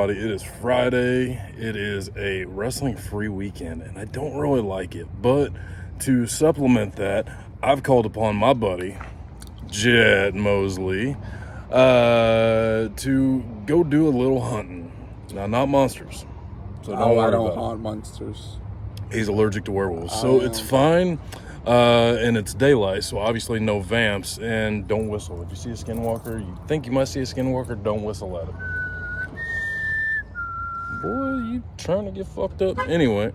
everybody? It is Friday. It is a wrestling-free weekend, and I don't really like it. But to supplement that, I've called upon my buddy, Jett Mosley, to go do a little hunting. Now, not monsters. So don't worry I don't about hunt monsters. He's allergic to werewolves, so it's fine. And it's daylight, so obviously no vamps. And don't whistle. If you see a skinwalker, you think you might see a skinwalker, don't whistle at him. Boy, you trying to get fucked up. Anyway.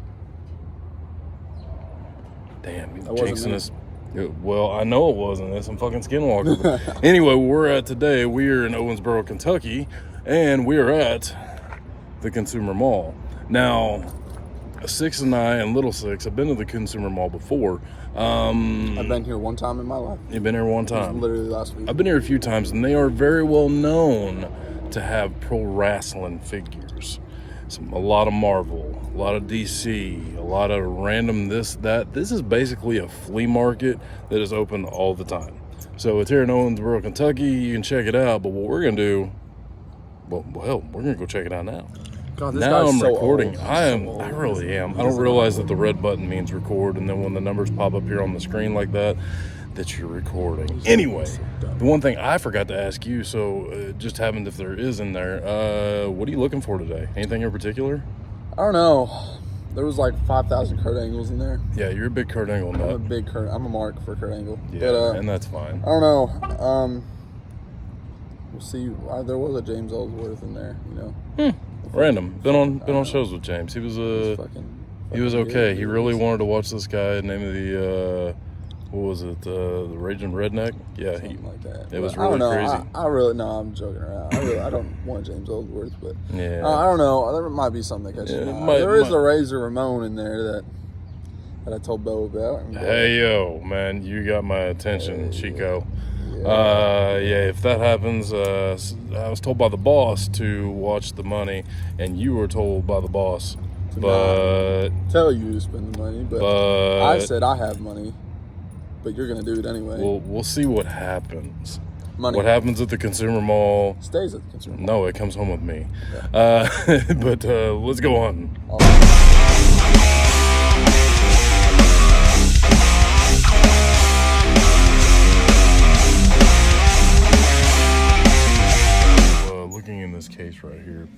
Damn, you jinxing us. Well, I know it wasn't. It's some fucking skinwalker. Anyway, where we're at today, we are in Owensboro, Kentucky, and we are at the Consumer Mall. Now, Six and I and Little Six, I've been to the Consumer Mall before. I've been here one time in my life. You've been here one time? Literally last week. I've been here a few times, and they are very well known to have pro wrestling figures. A lot of Marvel, a lot of DC, a lot of random this, that. This is basically a flea market that is open all the time. So it's here in Owensboro, Kentucky. You can check it out, but what we're going to do, well, we're going to go check it out now. God, this now guy's I'm so recording. Old. I really am. I don't realize that the red button means record, and then when the numbers pop up here on the screen like that, that you're recording. Anyway, the one thing I forgot to ask you, so it just happened if there is in there, what are you looking for today? Anything in particular? I don't know. There was like 5,000 Kurt Angles in there. Yeah, you're a big Kurt Angle nut. I'm a mark for Kurt Angle. Yeah, but, and that's fine. I don't know. We'll see. There was a James Ellsworth in there, you know. Random. Been on shows with James. He was he was okay. He really wanted to watch this guy. Name of the what was it? The Raging Redneck. Yeah, something like that. It was I don't really know. crazy. I really no. I'm joking around. I don't want James Ellsworth, but yeah. I don't know. There might be something that catches my eye. There is a Razor Ramon in there that I told Bo about. Hey yo, man, you got my attention, Chico. Yeah, if that happens, I was told by the boss to watch the money, and you were told by the boss, but tell you to spend the money. But I said I have money, but you're gonna do it anyway. We'll see what happens. Money. What happens at the Consumer Mall stays at the Consumer Mall. No, it comes home with me. Yeah. But let's go on. Looking in this case right here,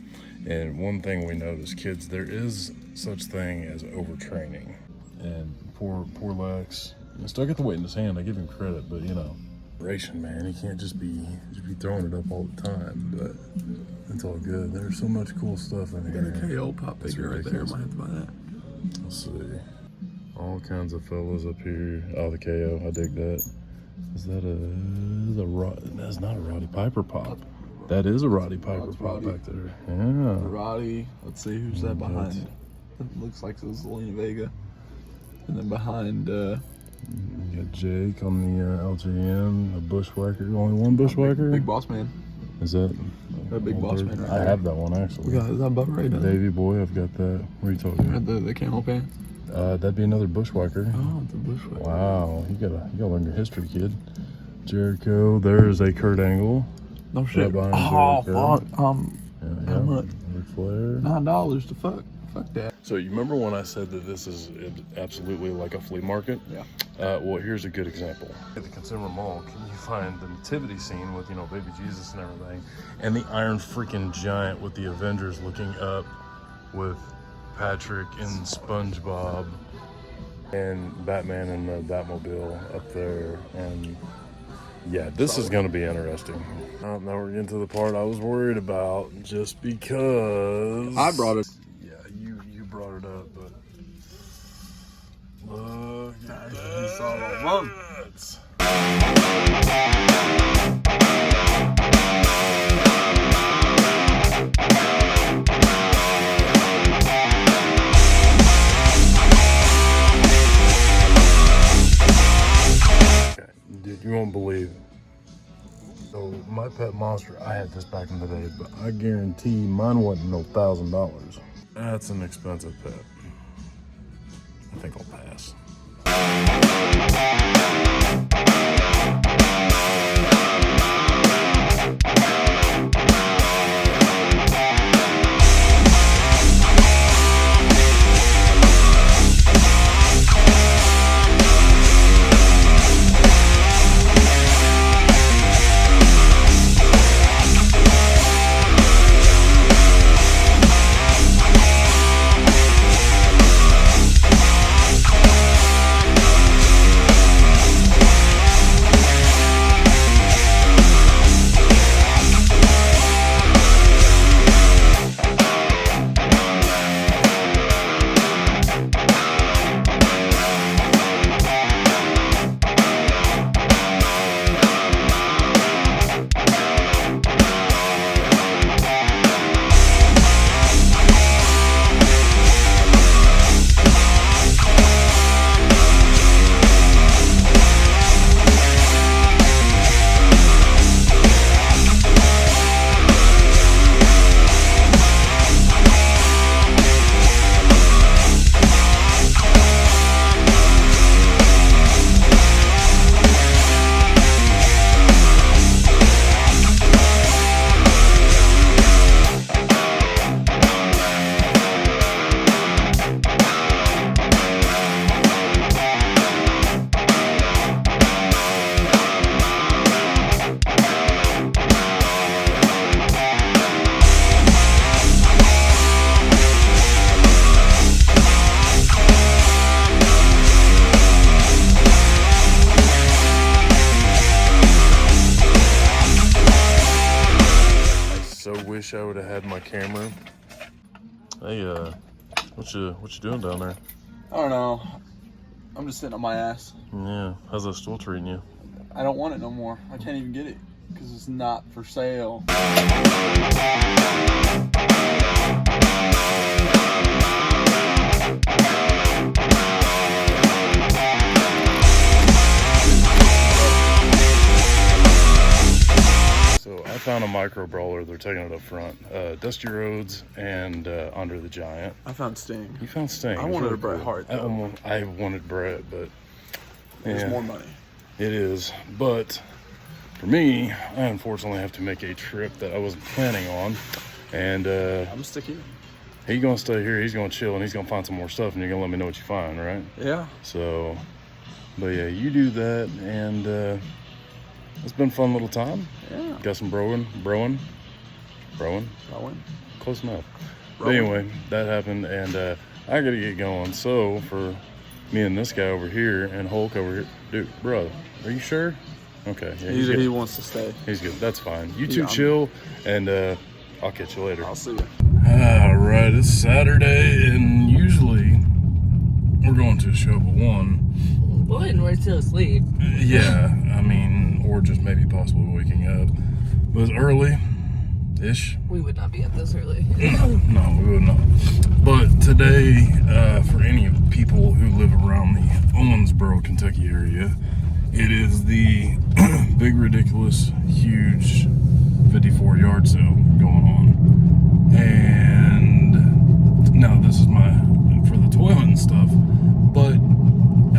and one thing we notice, kids, there is such thing as overtraining. And poor Lex, I still got the weight in his hand. I give him credit, but you know, ration, man, he can't just be throwing it up all the time. But it's all good. There's so much cool stuff in here. Got a KO pop figure right there. Might have to buy that. Let's see, all kinds of fellas up here. Oh, the KO, I dig that. Is that that's not a Roddy Piper pop. That is a Roddy Piper pop back there. Yeah. Roddy. Let's see who's that behind. It looks like it was Zelina Vega. And then behind, you got Jake on the LJN, a bushwhacker. Only one bushwhacker? Big Boss Man. Is that? A Big Boss Man right there. I have that one actually. Is that above right now? Davey Boy, I've got that. What are you talking about? The camel pants? That'd be another bushwhacker. Oh, the bushwhacker. Wow, you gotta learn your history, kid. Jericho, there's a Kurt Angle. No shit. Right fuck. how much? Ric Flair. $9 to fuck. Fuck that. So you remember when I said that this is absolutely like a flea market? Yeah. Well, here's a good example. At the Consumer Mall, can you find the nativity scene with, baby Jesus and everything, and the Iron freaking Giant with the Avengers looking up with Patrick and SpongeBob and Batman and the Batmobile up there, and yeah, this is going to be interesting. Now we're getting to the part I was worried about, just because I brought it. Yeah, you brought it up, but look at that. Okay, dude, you won't believe it. So my pet monster, I had this back in the day, but I guarantee mine wasn't no $1,000. That's an expensive pet. I think I'll pass. so wish I would have had my camera. Hey, what you doing down there? I don't know. I'm just sitting on my ass. Yeah, how's that stool treating you? I don't want it no more. I can't even get it because it's not for sale. So I found a micro brawler. They're taking it up front. Dusty Rhodes and Under the Giant. I found Sting. You found Sting. I wanted a Bret Hart. I wanted Bret, but there's more money. It is, but for me, I unfortunately have to make a trip that I wasn't planning on, and I'm sticking. He's gonna stay here. He's gonna chill, and he's gonna find some more stuff, and you're gonna let me know what you find, right? Yeah. So, but yeah, you do that, and it's been a fun little time. Yeah. Got some broing. Close enough. But anyway, that happened, and I gotta get going. So for me and this guy over here and Hulk over here, dude, bro, are you sure? Okay. Yeah, he wants to stay. He's good. That's fine. You two chill, and I'll catch you later. I'll see you. All right, it's Saturday, and usually we're going to a show but one. Well, and we're still asleep. Yeah, I mean, or just maybe possibly waking up. But it's early-ish. We would not be up this early. No, we would not. But today, for any people who live around the Owensboro, Kentucky area, it is the big, ridiculous, huge 54-yard sale going on. And now this is for the toy hunting stuff, but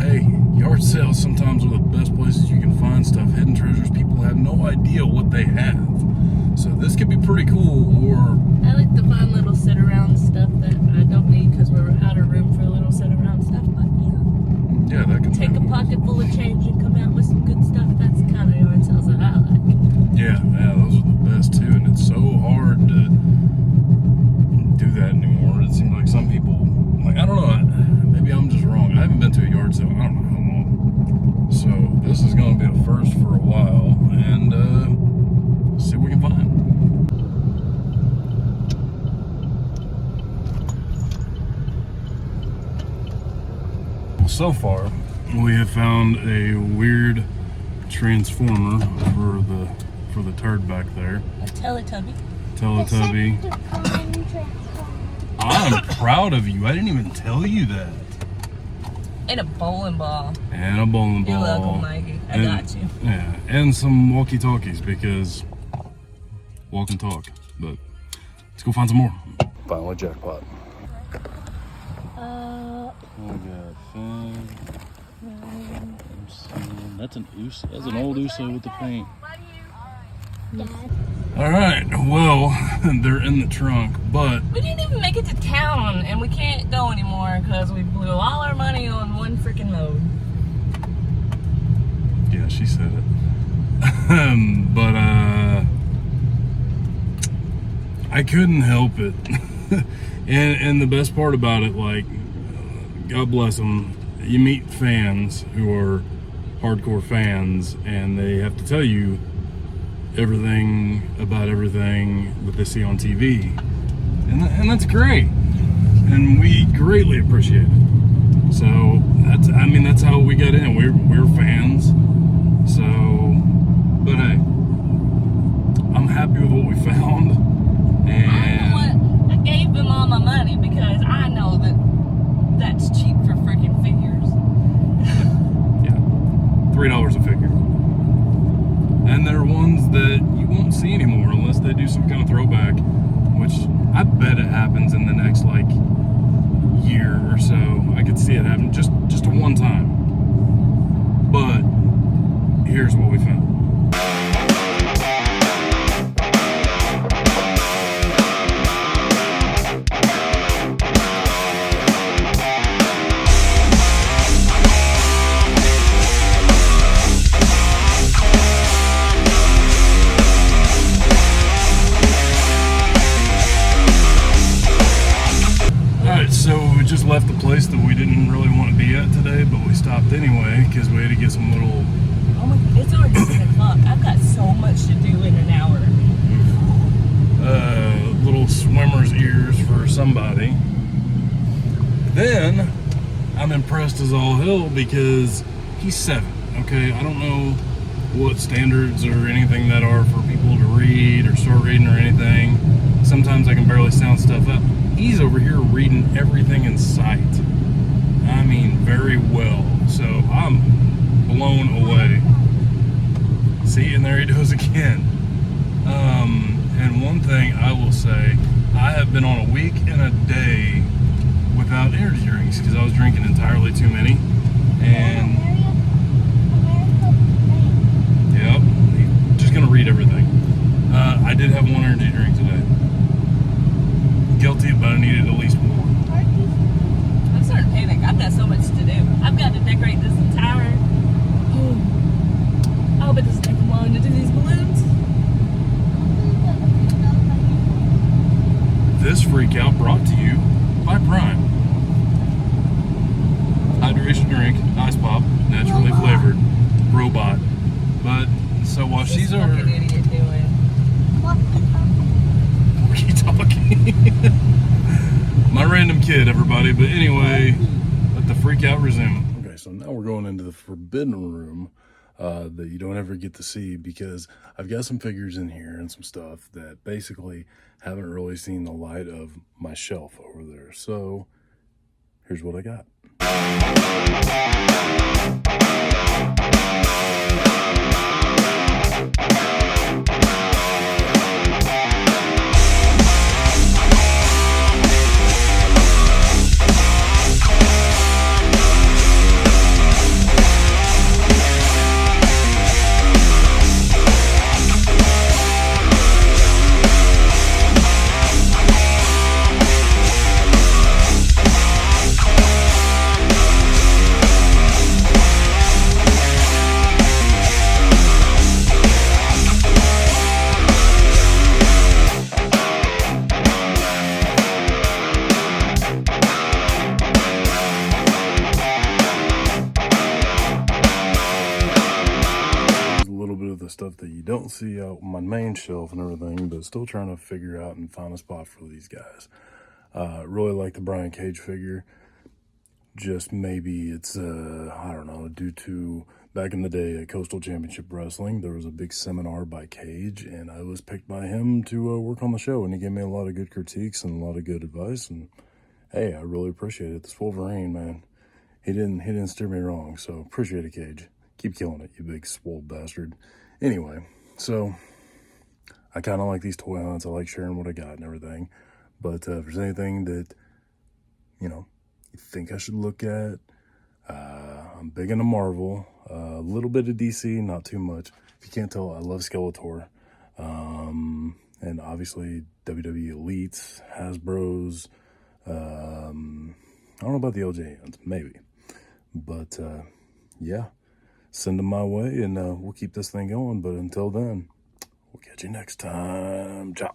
hey, yard sales sometimes are the best places you can find stuff, hidden treasures. People have no idea what they have. So this could be pretty cool, or... I like to find little sit-around stuff that I don't need because we're out of room for little sit-around stuff, but yeah, that could take a pocket full of change and come out with some good stuff. That's the kind of yard sales that I like. Yeah, those are the best too, and it's so hard to do that anymore. It seems like some people, like, I don't know, maybe I'm just wrong. I haven't been to a yard sale, I don't know how long. So this is going to be a first for a while, and see what we can find. So far, we have found a weird transformer for the turd back there. A Teletubby. I'm proud of you. I didn't even tell you that. And a bowling ball. And a bowling ball. You're welcome, Mikey. I got you. Yeah, and some walkie-talkies because walk and talk. But let's go find some more. Finally, jackpot. I got Finn. That's an USA. That's an old USA with the paint. All right. Well, they're in the trunk, but we didn't even make it to town, and we can't go anymore because we blew all our money on one freaking load. Yeah, she said it. But I couldn't help it. and the best part about it, like, God bless them, you meet fans who are hardcore fans, and they have to tell you everything about everything that they see on TV, and that's great, and we greatly appreciate it. So that's how we got in. We're fans. So, but hey, I'm happy with what we found, and I gave them all my money because I know that's cheap for freaking figures. Yeah, $3 a figure. And they're ones that you won't see anymore unless they do some kind of throwback, which I bet it happens in the next, like, year or so. I could see it happen just a one time. But here's what we found. Just left the place that we didn't really want to be at today, but we stopped anyway because we had to get some little... Oh my, it's already 6 o'clock. I've got so much to do in an hour. somebody. Then I'm impressed as all hell because he's 7. Okay, I don't know what standards or anything that are for people to read or start reading or anything. Sometimes I can barely sound stuff out. He's over here reading everything in sight. I mean, very well. So I'm blown away. See, and there he goes again. And one thing I will say, I have been on a week and a day without energy drinks because I was drinking entirely too many. And yep, just gonna read everything. I did have one energy drink today. Guilty, but I needed at least more. I'm starting to panic. I've got so much to do. I've got to decorate this entire. I hope it doesn't take long to do these balloons. This freak out brought to you by Prime. Hydration drink, ice pop, naturally flavored, robot. But so while she's over, Fucking idiot doing. talking. My random kid, everybody. But anyway, let the freak out resume. Okay, so now we're going into the forbidden room that you don't ever get to see because I've got some figures in here and some stuff that basically haven't really seen the light of my shelf over there. So here's what I got. Stuff that you don't see out on my main shelf and everything, but still trying to figure out and find a spot for these guys. Really like the Brian Cage figure. Just maybe it's I don't know, due to back in the day at Coastal Championship Wrestling, there was a big seminar by Cage, and I was picked by him to work on the show, and he gave me a lot of good critiques and a lot of good advice, and hey, I really appreciate it. This Wolverine, man, he didn't steer me wrong, so appreciate it, Cage. Keep killing it, you big swole bastard. Anyway, so I kind of like these toy hunts. I like sharing what I got and everything. But if there's anything that, you think I should look at, I'm big into Marvel. A little bit of DC, not too much. If you can't tell, I love Skeletor. And obviously WWE Elites, Hasbro's. I don't know about the OJNs, maybe. But yeah. Send them my way, and we'll keep this thing going. But until then, we'll catch you next time. Ciao.